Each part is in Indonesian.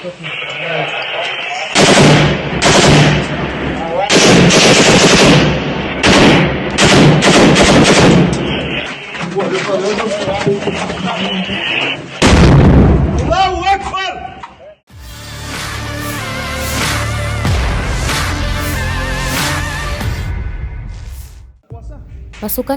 Pasukan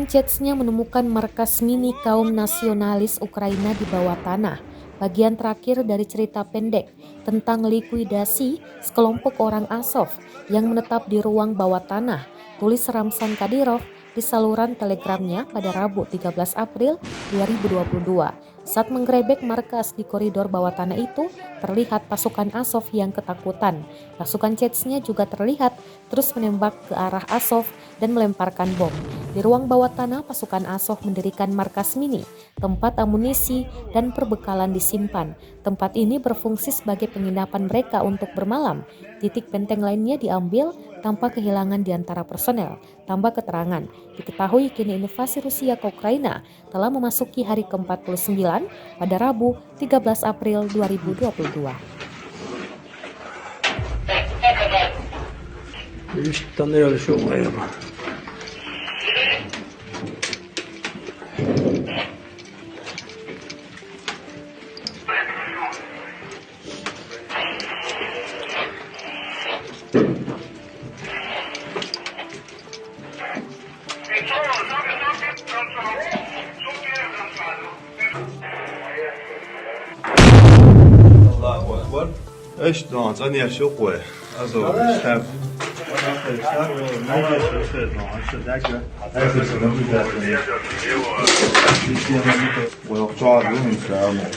Chechnya menemukan markas mini kaum nasionalis Ukraina di bawah tanah. Bagian terakhir dari cerita pendek tentang likuidasi sekelompok orang Azov yang menetap di ruang bawah tanah, tulis Ramzan Kadyrov di saluran telegramnya pada Rabu 13 April 2022. Saat menggerebek markas di koridor bawah tanah itu, terlihat pasukan Azov yang ketakutan. Pasukan Chechnya juga terlihat terus menembak ke arah Azov dan melemparkan bom. Di ruang bawah tanah, pasukan Azov mendirikan markas mini, tempat amunisi dan perbekalan disimpan. Tempat ini berfungsi sebagai penginapan mereka untuk bermalam. Titik benteng lainnya diambil tanpa kehilangan di antara personel. Tambah keterangan, diketahui kini invasi Rusia ke Ukraina telah memasuki hari ke-49 pada Rabu 13 April 2022. Echt, no, it's only a short way. Also, ich habe. ويقطع لهم كلامه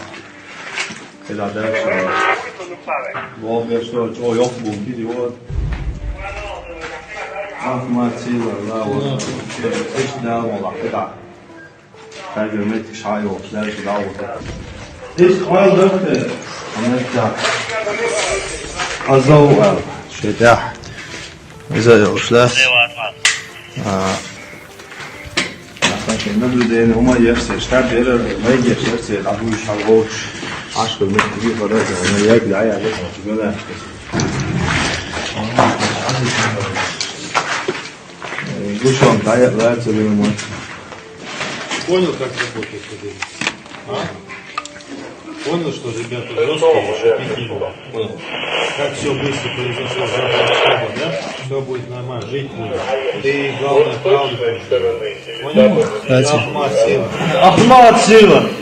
إلى ذلك واقع شو يقبل كذي هو ما تصير لا والله إيش ده والله كده حاجة ما تشعي ولا تدعوه إيش قال دكتور عملت أزوج شتاح إذا يوصله نبدأ هما يفسر شتاب يرى ما يجي يفسر أبوي شغوش 10 متر دي خلاص هما يجي عيا عليك ما تقولها وش он ضايق لا تسوي له Понял, как работает это? А? Понял, что ребята жесткие, щепетильные? Понял. Как все быстро произошло с завтра, да? Все будет нормально, жить будет. Ты, главное, правду. Понял? Ахмат сила. Ахмат сила!